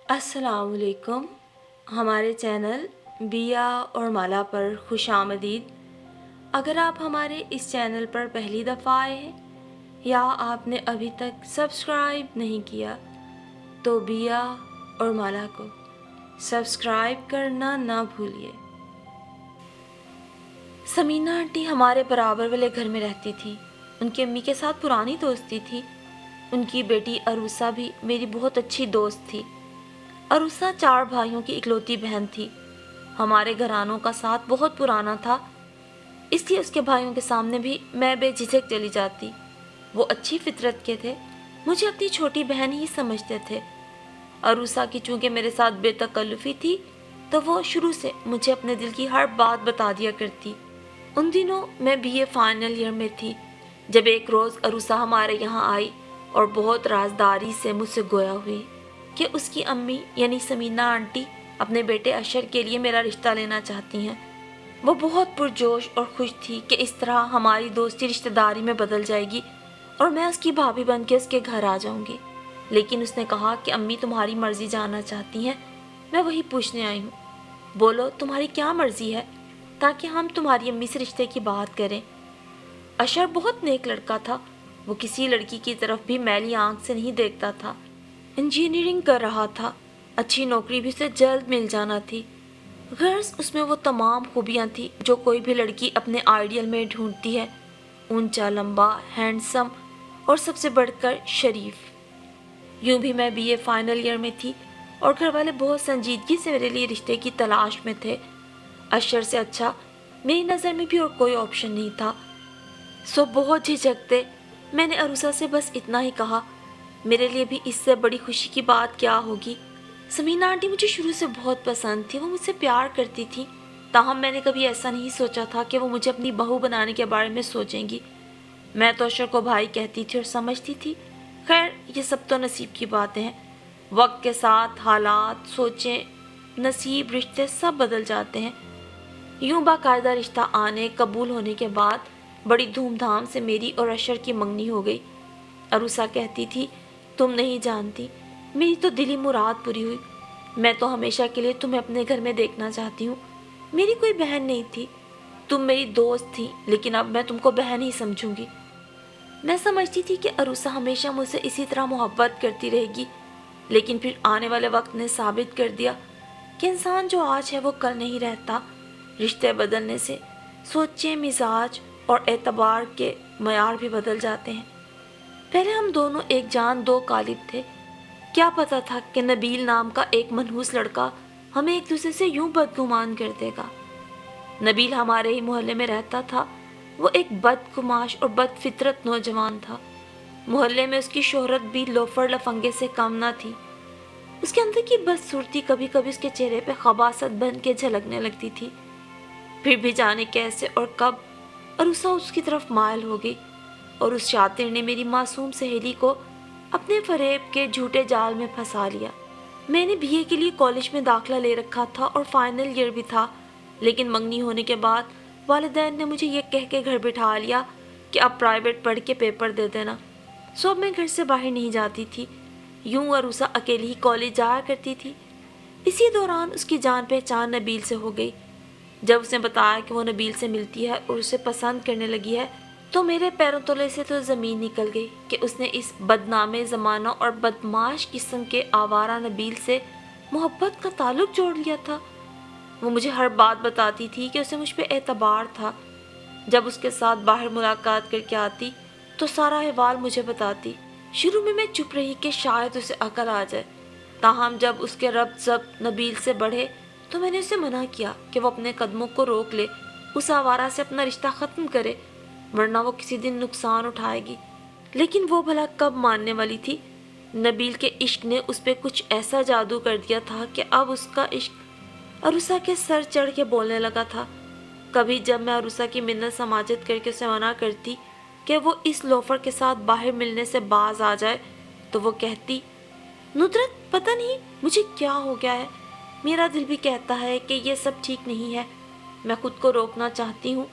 अस्सलाम वालेकुम। हमारे चैनल बिया और माला पर खुश आमदीद। अगर आप हमारे इस चैनल पर पहली दफ़ा आए हैं या आपने अभी तक सब्सक्राइब नहीं किया तो बिया और माला को सब्सक्राइब करना ना भूलिए। समीना आंटी हमारे बराबर वाले घर में रहती थी। उनकी अम्मी के साथ पुरानी दोस्ती थी। उनकी बेटी अरूसा भी मेरी बहुत अच्छी दोस्त थी। अरूसा 4 भाइयों की इकलौती बहन थी। हमारे घरानों का साथ बहुत पुराना था, इसलिए उसके भाइयों के सामने भी मैं बेझिझक चली जाती। वो अच्छी फितरत के थे, मुझे अपनी छोटी बहन ही समझते थे। अरूसा की चूंकि मेरे साथ बेतकल्लुफ़ी थी, तो वो शुरू से मुझे अपने दिल की हर बात बता दिया करती। उन दिनों मैं बीए फाइनल ईयर में थी जब एक रोज़ अरूसा हमारे यहाँ आई और बहुत राजदारी से मुझसे गोया हुई कि उसकी अम्मी यानी समीना आंटी अपने बेटे अशर के लिए मेरा रिश्ता लेना चाहती हैं। वो बहुत पुरजोश और खुश थी कि इस तरह हमारी दोस्ती रिश्तेदारी में बदल जाएगी और मैं उसकी भाभी बन के उसके घर आ जाऊंगी। लेकिन उसने कहा कि अम्मी तुम्हारी मर्जी जानना चाहती हैं, मैं वही पूछने आई हूँ। बोलो तुम्हारी क्या मर्जी है, ताकि हम तुम्हारी अम्मी से रिश्ते की बात करें। अशर बहुत नेक लड़का था। वो किसी लड़की की तरफ भी मैली आंख से नहीं देखता था। इंजीनियरिंग कर रहा था, अच्छी नौकरी भी उसे जल्द मिल जाना थी। गर्ल्स उसमें वो तमाम खूबियाँ थी जो कोई भी लड़की अपने आइडियल में ढूंढती है। ऊंचा, लंबा, हैंडसम और सबसे बढ़कर शरीफ। यूं भी मैं बीए फाइनल ईयर में थी और घर वाले बहुत संजीदगी से मेरे लिए रिश्ते की तलाश में थे। अशर से अच्छा मेरी नज़र में भी और कोई ऑप्शन नहीं था। सो बहुत झिझकते मैंने अरूसा से बस इतना ही कहा, मेरे लिए भी इससे बड़ी खुशी की बात क्या होगी। समीना आंटी मुझे शुरू से बहुत पसंद थी, वो मुझसे प्यार करती थी। ताहम मैंने कभी ऐसा नहीं सोचा था कि वो मुझे अपनी बहू बनाने के बारे में सोचेंगी। मैं तो अशर को भाई कहती थी और समझती थी। खैर ये सब तो नसीब की बातें हैं। वक्त के साथ हालात, सोचें, नसीब, रिश्ते सब बदल जाते हैं। यूं बाकायदा रिश्ता आने कबूल होने के बाद बड़ी धूमधाम से मेरी और अशर की मंगनी हो गई। अरूसा कहती थी, तुम नहीं जानती, मेरी तो दिली मुराद पूरी हुई। मैं तो हमेशा के लिए तुम्हें अपने घर में देखना चाहती हूँ। मेरी कोई बहन नहीं थी, तुम मेरी दोस्त थी, लेकिन अब मैं तुमको बहन ही समझूंगी। मैं समझती थी कि अरूसा हमेशा मुझसे इसी तरह मोहब्बत करती रहेगी, लेकिन फिर आने वाले वक्त ने साबित कर दिया कि इंसान जो आज है वो कल नहीं रहता। रिश्ते बदलने से सोचे, मिजाज और एतबार के मयार भी बदल जाते हैं। पहले हम दोनों एक जान दो कालिब थे। क्या पता था कि नबील नाम का एक मनहूस लड़का हमें एक दूसरे से यूं बदगुमान कर देगा। नबील हमारे ही मोहल्ले में रहता था। वो एक बदकुमाश और बदफितरत नौजवान था। मोहल्ले में उसकी शोहरत भी लोफर लफंगे से कम न थी। उसके अंदर की बदसूरती कभी कभी उसके चेहरे पे खबासत बन के झलकने लगती थी। फिर भी जाने कैसे और कब अरूसा उसकी तरफ मायल हो गई और उस शातिर ने मेरी मासूम सहेली को अपने फरेब के झूठे जाल में फंसा लिया। मैंने बीए के लिए कॉलेज में दाखिला ले रखा था और फाइनल ईयर भी था, लेकिन मंगनी होने के बाद वालिदैन ने मुझे ये कह के घर बिठा लिया कि अब प्राइवेट पढ़ के पेपर दे देना। सो अब मैं घर से बाहर नहीं जाती थी। यूं अरूसा अकेली ही कॉलेज जाया करती थी। इसी दौरान उसकी जान पहचान नबील से हो गई। जब उसने बताया कि वो नबील से मिलती है और उसे पसंद करने लगी है, तो मेरे पैरों तले से तो ज़मीन निकल गई कि उसने इस बदनामे ज़माना और बदमाश किस्म के आवारा नबील से मोहब्बत का ताल्लुक जोड़ लिया था। वो मुझे हर बात बताती थी कि उसे मुझ पे एतबार था। जब उसके साथ बाहर मुलाकात करके आती तो सारा अहवाल मुझे बताती। शुरू में मैं चुप रही कि शायद उसे अकल आ जाए। ताहम जब उसके रब्त ज़ब्त नबील से बढ़े तो मैंने उसे मना किया कि वो अपने कदमों को रोक ले, उस आवारा से अपना रिश्ता ख़त्म करे, वरना वो किसी दिन नुकसान उठाएगी। लेकिन वो भला कब मानने वाली थी। नबील के इश्क ने उस पर कुछ ऐसा जादू कर दिया था कि अब उसका इश्क अरूसा के सर चढ़ के बोलने लगा था। कभी जब मैं अरूसा की मिन्नत समाजत करके उसे मना करती कि वो इस लोफर के साथ बाहर मिलने से बाज आ जाए, तो वो कहती, नुदरत पता नहीं मुझे क्या हो गया है, मेरा दिल भी कहता है कि ये सब ठीक नहीं है। मैं खुद को रोकना चाहती हूँ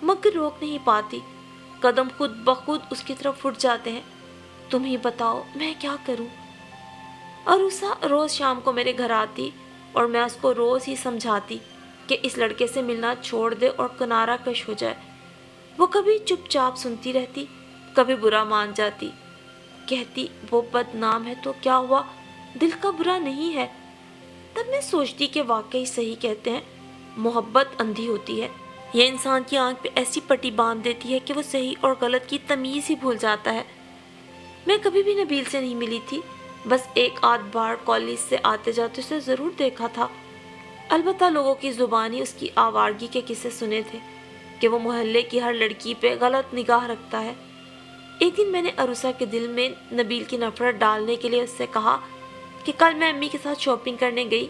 मगर रोक नहीं पाती। कदम खुद ब खुद उसकी तरफ उठ जाते हैं। तुम ही बताओ मैं क्या करूँ। अरुसा रोज़ शाम को मेरे घर आती और मैं उसको रोज़ ही समझाती कि इस लड़के से मिलना छोड़ दे और किनारा कश हो जाए। वो कभी चुपचाप सुनती रहती, कभी बुरा मान जाती, कहती वो बदनाम है तो क्या हुआ, दिल का बुरा नहीं है। तब मैं सोचती कि वाकई सही कहते हैं, मोहब्बत अंधी होती है। यह इंसान की आंख पे ऐसी पट्टी बांध देती है कि वो सही और गलत की तमीज़ ही भूल जाता है। मैं कभी भी नबील से नहीं मिली थी, बस एक आध बार कॉलेज से आते जाते उसे ज़रूर देखा था। अलबत्ता लोगों की ज़ुबानी उसकी आवारगी के किस्से सुने थे कि वो मोहल्ले की हर लड़की पे गलत निगाह रखता है। एक दिन मैंने अरुसा के दिल में नबील की नफ़रत डालने के लिए उससे कहा कि कल मैं अम्मी के साथ शॉपिंग करने गई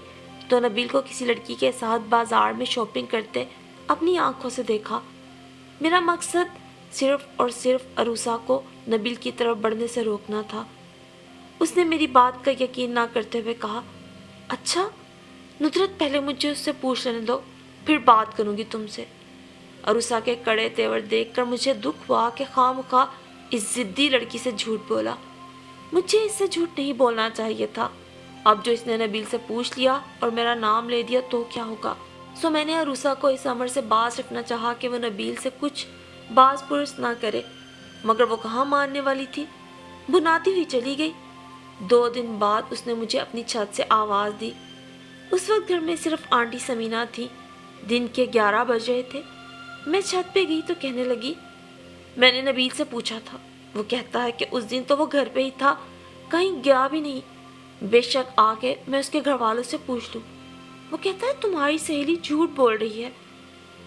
तो नबील को किसी लड़की के साथ बाज़ार में शॉपिंग करते अपनी आंखों से देखा। मेरा मकसद सिर्फ और सिर्फ अरुसा को नबील की तरफ बढ़ने से रोकना था। उसने मेरी बात का यकीन ना करते हुए कहा, अच्छा नुसरत, पहले मुझे उससे पूछ लेने दो, फिर बात करूँगी तुमसे। अरुसा के कड़े तेवर देखकर मुझे दुख हुआ कि खामखा इस ज़िद्दी लड़की से झूठ बोला। मुझे इससे झूठ नहीं बोलना चाहिए था। अब जो इसने नबील से पूछ लिया और मेरा नाम ले दिया तो क्या होगा। सो मैंने अरुसा को इस अमर से बाज रखना चाहा कि वो नबील से कुछ बाज पुरस ना करे, मगर वो कहाँ मानने वाली थी। बुनाती हुई चली गई। 2 दिन बाद उसने मुझे अपनी छत से आवाज़ दी। उस वक्त घर में सिर्फ आंटी समीना थी। दिन के 11 बज रहे थे। मैं छत पे गई तो कहने लगी, मैंने नबील से पूछा था, वो कहता है कि उस दिन तो वो घर पे ही था, कहीं गया भी नहीं। बेशक आके मैं उसके घर वालों से पूछ लूँ। वो कहता है तुम्हारी सहेली झूठ बोल रही है।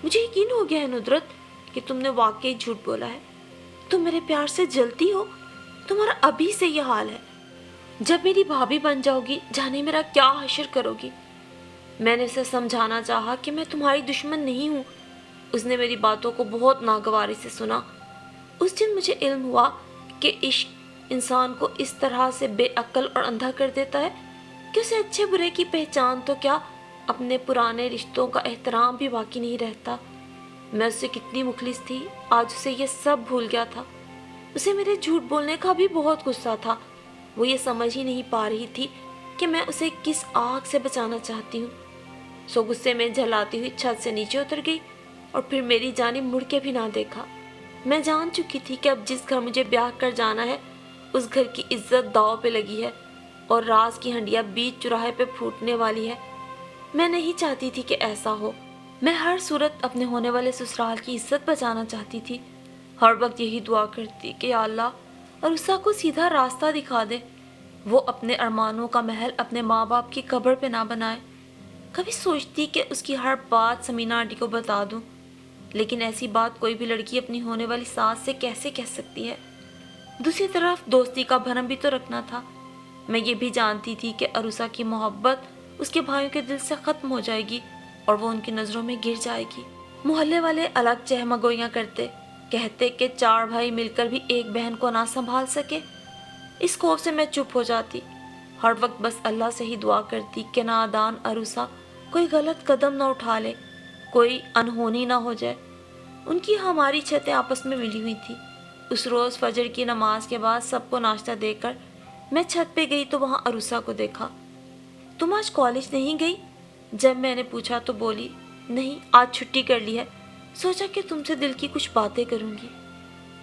मुझे यकीन हो गया है नुसरत कि तुमने वाकई झूठ बोला है। तुम मेरे प्यार से जलती हो, तुम्हारा अभी से ये हाल है। जब मेरी भाभी बन जाओगी जाने मेरा क्या हशर करोगी। मैंने उसे समझाना चाहा कि मैं तुम्हारी दुश्मन नहीं हूँ। उसने मेरी बातों को बहुत नागवारी से सुना। उस दिन मुझे इल्म हुआ कि इश्क इंसान को इस तरह से बेअक्ल और अंधा कर देता है कि उसे अच्छे बुरे की पहचान तो क्या, अपने पुराने रिश्तों का एहतराम भी बाकी नहीं रहता। मैं उससे कितनी मुखलिस थी, आज उसे ये सब भूल गया था। उसे मेरे झूठ बोलने का भी बहुत गुस्सा था। वो ये समझ ही नहीं पा रही थी कि मैं उसे किस आग से बचाना चाहती हूँ। सो गुस्से में झलाती हुई छत से नीचे उतर गई और फिर मेरी जानिब मुड़ के भी ना देखा। मैं जान चुकी थी कि अब जिस घर मुझे ब्याह कर जाना है उस घर की इज्जत दांव पे लगी है और राज की हंडिया बीच चौराहे पे फूटने वाली है। मैं नहीं चाहती थी कि ऐसा हो। मैं हर सूरत अपने होने वाले ससुराल की इज्जत बचाना चाहती थी। हर वक्त यही दुआ करती कि या अल्लाह अरुसा को सीधा रास्ता दिखा दे, वो अपने अरमानों का महल अपने माँ बाप की कब्र पे ना बनाए। कभी सोचती कि उसकी हर बात समीना आंटी को बता दूं, लेकिन ऐसी बात कोई भी लड़की अपनी होने वाली सास से कैसे कह सकती है। दूसरी तरफ दोस्ती का भरम भी तो रखना था। मैं ये भी जानती थी कि अरुसा की मोहब्बत उसके भाइयों के दिल से ख़त्म हो जाएगी और वो उनकी नज़रों में गिर जाएगी। मोहल्ले वाले अलग चहमगोइयाँ करते, कहते कि 4 भाई मिलकर भी एक बहन को ना संभाल सके। इस खौफ से मैं चुप हो जाती। हर वक्त बस अल्लाह से ही दुआ करती कि नादान अरुसा कोई गलत कदम ना उठा ले, कोई अनहोनी ना हो जाए। उनकी हमारी छतें आपस में मिली हुई थी। उस रोज़ फजर की नमाज के बाद सबको नाश्ता देकर मैं छत पे गई तो वहाँ अरुसा को देखा। तुम आज कॉलेज नहीं गई? जब मैंने पूछा तो बोली, नहीं आज छुट्टी कर ली है, सोचा कि तुमसे दिल की कुछ बातें करूँगी।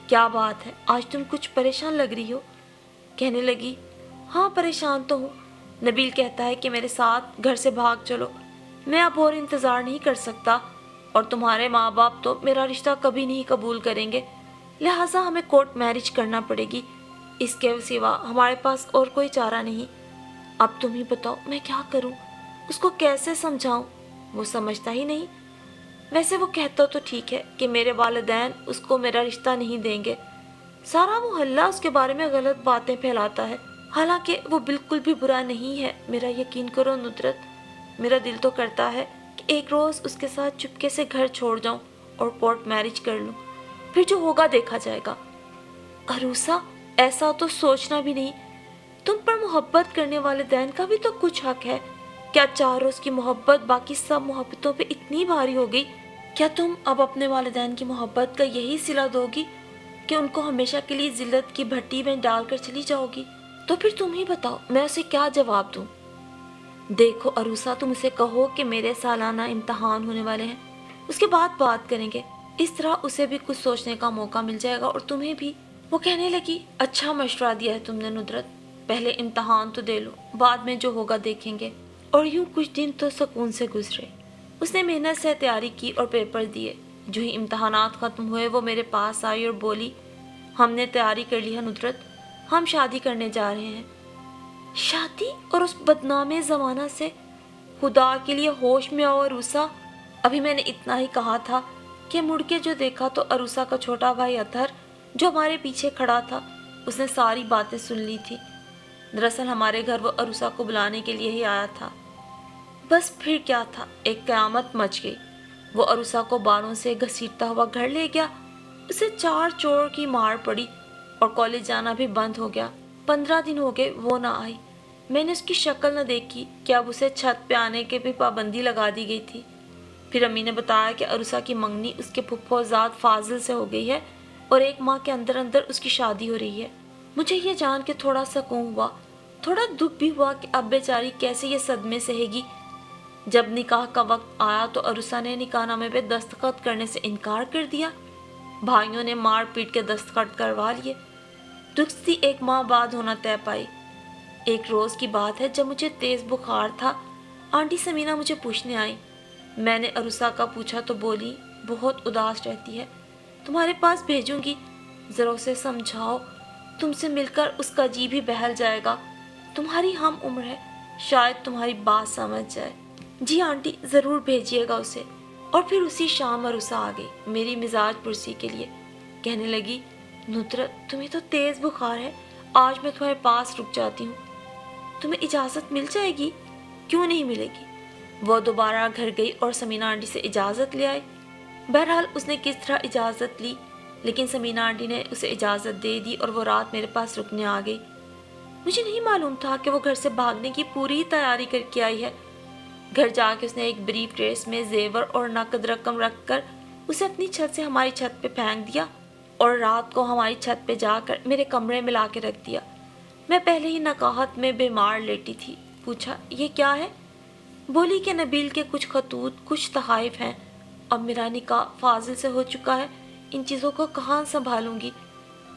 क्या बात है, आज तुम कुछ परेशान लग रही हो। कहने लगी, हाँ परेशान तो हूँ। नबील कहता है कि मेरे साथ घर से भाग चलो, मैं अब और इंतज़ार नहीं कर सकता और तुम्हारे माँ बाप तो मेरा रिश्ता कभी नहीं कबूल करेंगे, लिहाजा हमें कोर्ट मैरिज करना पड़ेगी। इसके सिवा हमारे पास और कोई चारा नहीं। अब तुम ही बताओ मैं क्या करूँ, उसको कैसे समझाऊँ, वो समझता ही नहीं। वैसे वो कहता तो ठीक है कि मेरे वालिदैन उसको मेरा रिश्ता नहीं देंगे। सारा मोहल्ला उसके बारे में गलत बातें फैलाता है, हालांकि वो बिल्कुल भी बुरा नहीं है। मेरा यकीन करो नुसरत, मेरा दिल तो करता है कि एक रोज़ उसके साथ चुपके से घर छोड़ जाऊं और कोर्ट मैरिज कर लूं, फिर जो होगा देखा जाएगा। अरुसा, ऐसा तो सोचना भी नहीं। तुम पर मोहब्बत करने वाले दैन का भी तो कुछ हक है। क्या 4 रोज़ की मोहब्बत बाकी सब मोहब्बतों पे इतनी भारी हो गई? क्या तुम अब अपने वालिदैन की मोहब्बत का यही सिला दोगी कि उनको हमेशा के लिए जिल्लत की भट्टी में डालकर चली जाओगी? तो फिर तुम ही बताओ मैं उसे क्या जवाब दूं? देखो अरूसा, तुम उसे कहो कि मेरे सालाना इम्तहान होने वाले हैं, उसके बाद बात करेंगे। इस तरह उसे भी कुछ सोचने का मौका मिल जाएगा और तुम्हें भी। वो कहने लगी, अच्छा मशवरा दिया है तुमने नुदरत, पहले इम्तहान तो दे लो, बाद में जो होगा देखेंगे। और यूं कुछ दिन तो सुकून से गुजरे। उसने मेहनत से तैयारी की और पेपर दिए। जो ही इम्तहानात ख़त्म हुए वो मेरे पास आई और बोली, हमने तैयारी कर ली है नुदरत, हम शादी करने जा रहे हैं। शादी? और उस बदनामे ज़माना से? खुदा के लिए होश में आओ अरूसा। अभी मैंने इतना ही कहा था कि मुड़ के जो देखा तो अरूसा का छोटा भाई अतहर जो हमारे पीछे खड़ा था, उसने सारी बातें सुन ली थी। दरअसल हमारे घर वो अरूसा को बुलाने के लिए ही आया था। बस फिर क्या था, एक क़यामत मच गई। वो अरूसा को बालों से घसीटता हुआ घर ले गया। उसे 4 चोर की मार पड़ी और कॉलेज जाना भी बंद हो गया। 15 दिन हो गए वो ना आई। मैंने उसकी शक्ल न देखी कि अब उसे छत पे आने के भी पाबंदी लगा दी गई थी। फिर अम्मी ने बताया कि अरूसा की मंगनी उसके फुफ्फोज़ाद फाजिल से हो गई है और 1 माह के अंदर अंदर उसकी शादी हो रही है। मुझे ये जान के थोड़ा सुकून हुआ, थोड़ा दुख भी हुआ कि अब बेचारी कैसे ये सदमे सहेगी। जब निकाह का वक्त आया तो अरूसा ने निकाहनामे पे दस्तखत करने से इनकार कर दिया। भाइयों ने मार पीट के दस्तखत करवा लिए। दुरुस्ती 1 माह बाद होना तय पाई। एक रोज़ की बात है जब मुझे तेज़ बुखार था। आंटी समीना मुझे पूछने आई। मैंने अरूसा का पूछा तो बोली, बहुत उदास रहती है, तुम्हारे पास भेजूंगी, ज़रा उसे समझाओ, तुमसे मिलकर उसका जी भी बहल जाएगा। तुम्हारी हम उम्र है, शायद तुम्हारी बात समझ जाए। जी आंटी, ज़रूर भेजिएगा उसे। और फिर उसी शाम अरूसा आ गई मेरी मिजाज पुरसी के लिए। कहने लगी, नुदरत तुम्हें तो तेज़ बुखार है, आज मैं तुम्हारे पास रुक जाती हूँ, तुम्हें इजाज़त मिल जाएगी? क्यों नहीं मिलेगी? वो दोबारा घर गई और समीना आंटी से इजाज़त ले आई। बहरहाल उसने किस तरह इजाज़त ली, लेकिन समीना आंटी ने उसे इजाज़त दे दी और वो रात मेरे पास रुकने आ गई। मुझे नहीं मालूम था कि वो घर से भागने की पूरी तैयारी करके आई है। घर जाके उसने एक ब्रीफ केस में जेवर और नकद रकम रखकर उसे अपनी छत से हमारी छत पे फेंक दिया और रात को हमारी छत पे जाकर मेरे कमरे में ला के रख दिया। मैं पहले ही नकाहत में बीमार लेटी थी। पूछा, ये क्या है? बोली कि नबील के कुछ खतूत, कुछ तहाइफ हैं। अब मेरा निकाह फाजिल से हो चुका है, इन चीज़ों को कहाँ संभालूंगी?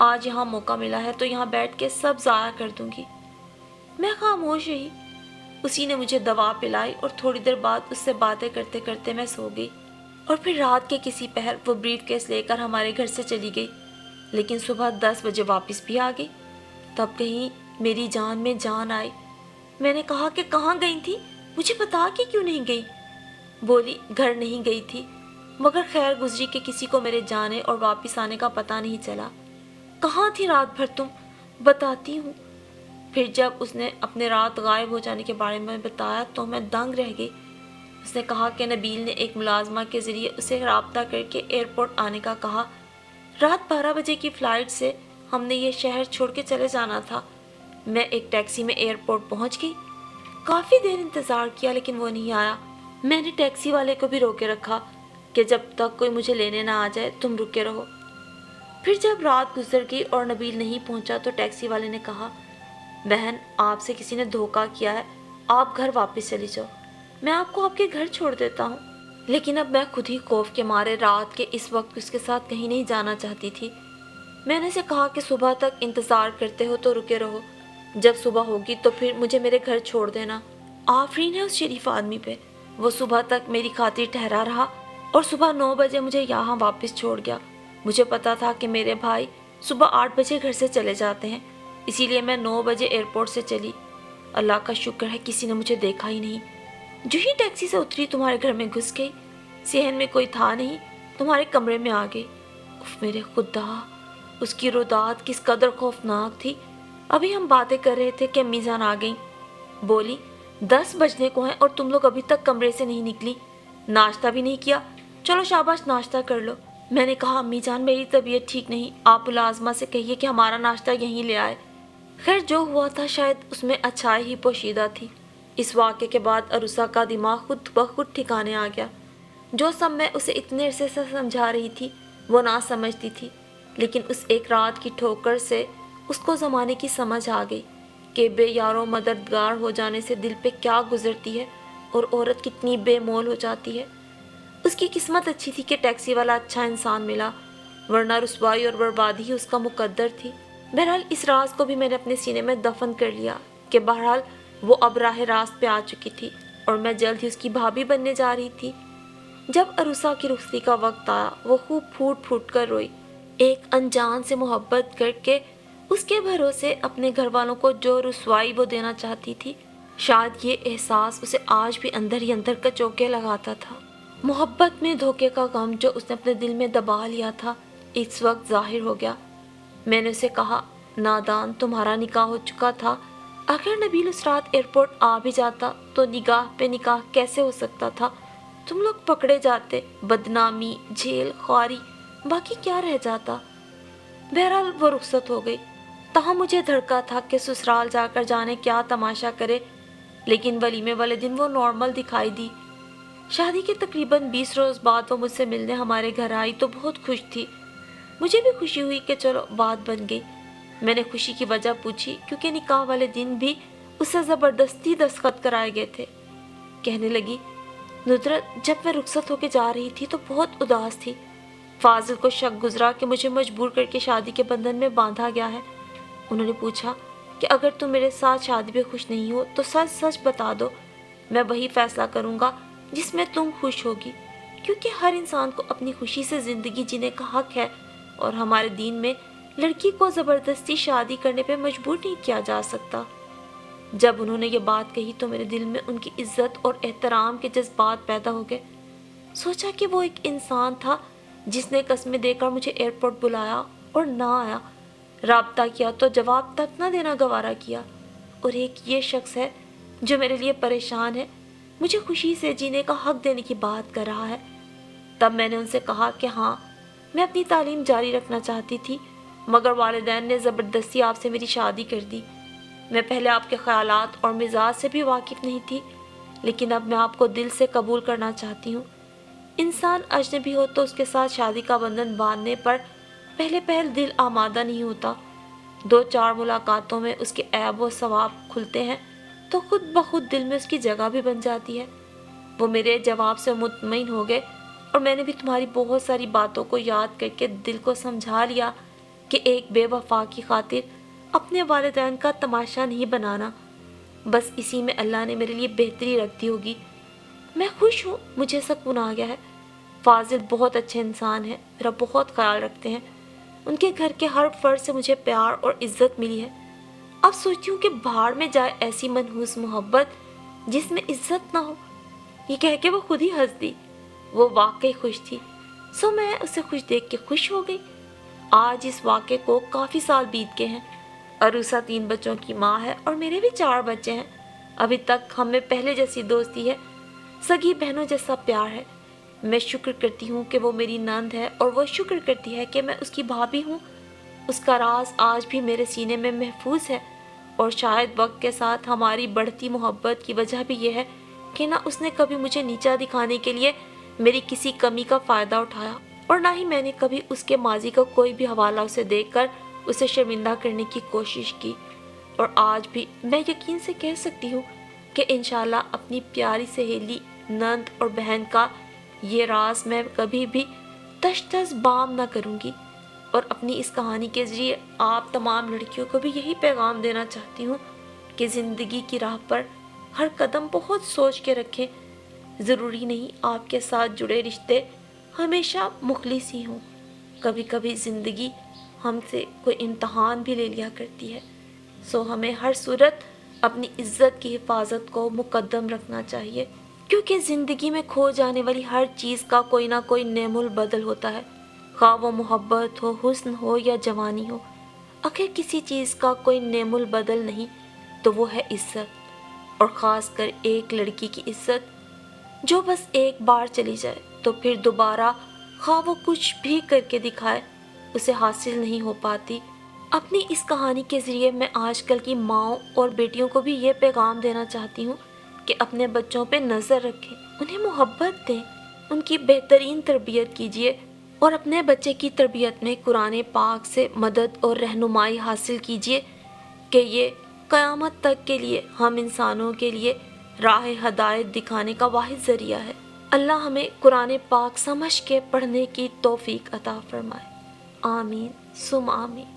आज यहाँ मौका मिला है तो यहाँ बैठ के सब ज़ाया कर दूंगी। मैं खामोश रही। उसी ने मुझे दवा पिलाई और थोड़ी देर बाद उससे बातें करते करते मैं सो गई। और फिर रात के किसी पहर वो ब्रीफ केस लेकर हमारे घर से चली गई, लेकिन सुबह 10 बजे वापस भी आ गई। तब कहीं मेरी जान में जान आई। मैंने कहा कि कहाँ गई थी, मुझे बता के क्यों नहीं गई? बोली, घर नहीं गई थी, मगर खैर गुजरी के किसी को मेरे जाने और वापस आने का पता नहीं चला। कहाँ थी रात भर तुम? बताती हूँ। फिर जब उसने अपने रात गायब हो जाने के बारे में बताया तो मैं दंग रह गई। उसने कहा कि नबील ने एक मुलाजमा के ज़रिए उसे रब्ता करके एयरपोर्ट आने का कहा। रात 12 बजे की फ़्लाइट से हमने ये शहर छोड़ के चले जाना था। मैं एक टैक्सी में एयरपोर्ट पहुंच गई। काफ़ी देर इंतज़ार किया लेकिन वो नहीं आया। मैंने टैक्सी वाले को भी रोके रखा कि जब तक कोई मुझे लेने ना आ जाए तुम रुके रहो। फिर जब रात गुजर गई और नबील नहीं पहुंचा तो टैक्सी वाले ने कहा, बहन, आपसे किसी ने धोखा किया है, आप घर वापस चली जाओ, मैं आपको आपके घर छोड़ देता हूँ। लेकिन अब मैं खुद ही खौफ के मारे रात के इस वक्त उसके साथ कहीं नहीं जाना चाहती थी। मैंने उसे कहा कि सुबह तक इंतज़ार करते हो तो रुके रहो, जब सुबह होगी तो फिर मुझे मेरे घर छोड़ देना। आफरीन है उस शरीफ आदमी पे, वो सुबह तक मेरी खातिर ठहरा रहा और सुबह 9 बजे मुझे यहाँ वापस छोड़ गया। मुझे पता था कि मेरे भाई सुबह 8 बजे घर से चले जाते हैं, इसीलिए मैं 9 बजे एयरपोर्ट से चली। अल्लाह का शुक्र है किसी ने मुझे देखा ही नहीं। जो ही टैक्सी से उतरी तुम्हारे घर में घुस गई, सहन में कोई था नहीं, तुम्हारे कमरे में आ गई। उफ मेरे खुदा, उसकी रुदात किस कदर खौफनाक थी। अभी हम बातें कर रहे थे कि अम्मी जान आ गई। बोली, 10 बजने को हैं और तुम लोग अभी तक कमरे से नहीं निकली, नाश्ता भी नहीं किया, चलो शाबाश नाश्ता कर लो। मैंने कहा, अम्मी जान मेरी तबीयत ठीक नहीं, आप मुलाजमा से कहिए कि हमारा नाश्ता यहीं ले आए। खैर जो हुआ था शायद उसमें अच्छाई ही पोशीदा थी। इस वाक़े के बाद अरूसा का दिमाग खुद ब खुद ठिकाने आ गया। जो सब मैं उसे इतने अरसे से समझा रही थी वो ना समझती थी, लेकिन उस एक रात की ठोकर से उसको ज़माने की समझ आ गई کہ بے یارو مددگار ہو جانے سے دل پہ کیا گزرتی ہے اور عورت کتنی بے مول ہو جاتی ہے۔ اس کی قسمت اچھی تھی کہ ٹیکسی والا اچھا انسان ملا، ورنہ رسوائی اور بربادی ہی اس کا مقدر تھی۔ بہرحال اس راز کو بھی میں نے اپنے سینے میں دفن کر لیا کہ بہرحال وہ اب راہ راست پہ آ چکی تھی اور میں جلد ہی اس کی بھابھی بننے جا رہی تھی۔ جب عروسہ کی رخصتی کا وقت آیا، وہ خوب پھوٹ پھوٹ کر روئی۔ ایک انجان سے محبت کر کے اس کے بھروسے اپنے گھر والوں کو جو رسوائی وہ دینا چاہتی تھی، شاید یہ احساس اسے آج بھی اندر ہی اندر کچوکے لگاتا تھا۔ محبت میں دھوکے کا غم جو اس نے اپنے دل میں دبا لیا تھا، اس وقت ظاہر ہو گیا۔ میں نے اسے کہا، نادان، تمہارا نکاح ہو چکا تھا، اگر نبیل اس رات ایئرپورٹ آ بھی جاتا تو نگاہ پہ نکاح کیسے ہو سکتا تھا؟ تم لوگ پکڑے جاتے، بدنامی، جیل، خواری، باقی کیا رہ جاتا؟ بہرحال وہ رخصت ہو گئی۔ تاہم مجھے دھڑکا تھا کہ سسرال جا کر جانے کیا تماشا کرے، لیکن ولیمے والے دن وہ نارمل دکھائی دی۔ شادی کے تقریباً 20 روز بعد وہ مجھ سے ملنے ہمارے گھر آئی تو بہت خوش تھی۔ مجھے بھی خوشی ہوئی کہ چلو بات بن گئی۔ میں نے خوشی کی وجہ پوچھی کیونکہ نکاح والے دن بھی اس سے زبردستی دستخط کرائے گئے تھے۔ کہنے لگی، ندرت، جب میں رخصت ہو کے جا رہی تھی تو بہت اداس تھی۔ فاضل کو شک گزرا کہ مجھے مجبور کر کے شادی کے بندھن میں باندھا گیا ہے۔ انہوں نے پوچھا کہ اگر تم میرے ساتھ شادی پہ خوش نہیں ہو تو سچ سچ بتا دو، میں وہی فیصلہ کروں گا جس میں تم خوش ہوگی، کیونکہ ہر انسان کو اپنی خوشی سے زندگی جینے کا حق ہے اور ہمارے دین میں لڑکی کو زبردستی شادی کرنے پہ مجبور نہیں کیا جا سکتا۔ جب انہوں نے یہ بات کہی تو میرے دل میں ان کی عزت اور احترام کے جذبات پیدا ہو گئے۔ سوچا کہ وہ ایک انسان تھا جس نے قسمیں دے کر مجھے ایئرپورٹ بلایا اور نہ آیا، رابطہ کیا تو جواب تک نہ دینا گوارا کیا، اور ایک یہ شخص ہے جو میرے لیے پریشان ہے، مجھے خوشی سے جینے کا حق دینے کی بات کر رہا ہے۔ تب میں نے ان سے کہا کہ ہاں، میں اپنی تعلیم جاری رکھنا چاہتی تھی، مگر والدین نے زبردستی آپ سے میری شادی کر دی۔ میں پہلے آپ کے خیالات اور مزاج سے بھی واقف نہیں تھی، لیکن اب میں آپ کو دل سے قبول کرنا چاہتی ہوں۔ انسان اجنبی ہو تو اس کے ساتھ شادی کا بندھن باندھنے پر پہلے پہل دل آمادہ نہیں ہوتا، 2-4 ملاقاتوں میں اس کے عیب و ثواب کھلتے ہیں تو خود بخود دل میں اس کی جگہ بھی بن جاتی ہے۔ وہ میرے جواب سے مطمئن ہو گئے اور میں نے بھی تمہاری بہت ساری باتوں کو یاد کر کے دل کو سمجھا لیا کہ ایک بے وفا کی خاطر اپنے والدین کا تماشا نہیں بنانا، بس اسی میں اللہ نے میرے لیے بہتری رکھ دی ہوگی۔ میں خوش ہوں، مجھے سکون آ گیا ہے۔ فاضل بہت اچھے انسان ہیں، میرا بہت خیال رکھتے ہیں، ان کے گھر کے ہر فرد سے مجھے پیار اور عزت ملی ہے۔ اب سوچتی ہوں کہ بھاڑ میں جائے ایسی منحوس محبت جس میں عزت نہ ہو۔ یہ کہہ کے وہ خود ہی ہنس دی۔ وہ واقعی خوش تھی، سو میں اسے خوش دیکھ کے خوش ہو گئی۔ آج اس واقعے کو کافی سال بیت گئے ہیں۔ عروسہ 3 بچوں کی ماں ہے اور میرے بھی 4 بچے ہیں۔ ابھی تک ہم میں پہلے جیسی دوستی ہے، سگی بہنوں جیسا پیار ہے۔ میں شکر کرتی ہوں کہ وہ میری نند ہے اور وہ شکر کرتی ہے کہ میں اس کی بھابھی ہوں۔ اس کا راز آج بھی میرے سینے میں محفوظ ہے، اور شاید وقت کے ساتھ ہماری بڑھتی محبت کی وجہ بھی یہ ہے کہ نہ اس نے کبھی مجھے نیچا دکھانے کے لیے میری کسی کمی کا فائدہ اٹھایا، اور نہ ہی میں نے کبھی اس کے ماضی کا کوئی بھی حوالہ اسے دیکھ کر اسے شرمندہ کرنے کی کوشش کی۔ اور آج بھی میں یقین سے کہہ سکتی ہوں کہ انشاءاللہ اپنی پیاری سہیلی، نند اور بہن کا یہ راز میں کبھی بھی تش تش بام نہ کروں گی، اور اپنی اس کہانی کے ذریعے آپ تمام لڑکیوں کو بھی یہی پیغام دینا چاہتی ہوں کہ زندگی کی راہ پر ہر قدم بہت سوچ کے رکھیں۔ ضروری نہیں آپ کے ساتھ جڑے رشتے ہمیشہ مخلص ہی ہوں، کبھی کبھی زندگی ہم سے کوئی امتحان بھی لے لیا کرتی ہے، سو ہمیں ہر صورت اپنی عزت کی حفاظت کو مقدم رکھنا چاہیے، کیونکہ زندگی میں کھو جانے والی ہر چیز کا کوئی نہ کوئی نعم البدل ہوتا ہے، خواہ وہ محبت ہو، حسن ہو یا جوانی ہو۔ اگر کسی چیز کا کوئی نعم البدل نہیں تو وہ ہے عزت، اور خاص کر ایک لڑکی کی عزت جو بس ایک بار چلی جائے تو پھر دوبارہ خواہ وہ کچھ بھی کر کے دکھائے اسے حاصل نہیں ہو پاتی۔ اپنی اس کہانی کے ذریعے میں آج کل کی ماؤں اور بیٹیوں کو بھی یہ پیغام دینا چاہتی ہوں کہ اپنے بچوں پہ نظر رکھیں، انہیں محبت دیں، ان کی بہترین تربیت کیجیے، اور اپنے بچے کی تربیت میں قرآن پاک سے مدد اور رہنمائی حاصل کیجیے کہ یہ قیامت تک کے لیے ہم انسانوں کے لیے راہ ہدایت دکھانے کا واحد ذریعہ ہے۔ اللہ ہمیں قرآن پاک سمجھ کے پڑھنے کی توفیق عطا فرمائے۔ آمین ثم آمین۔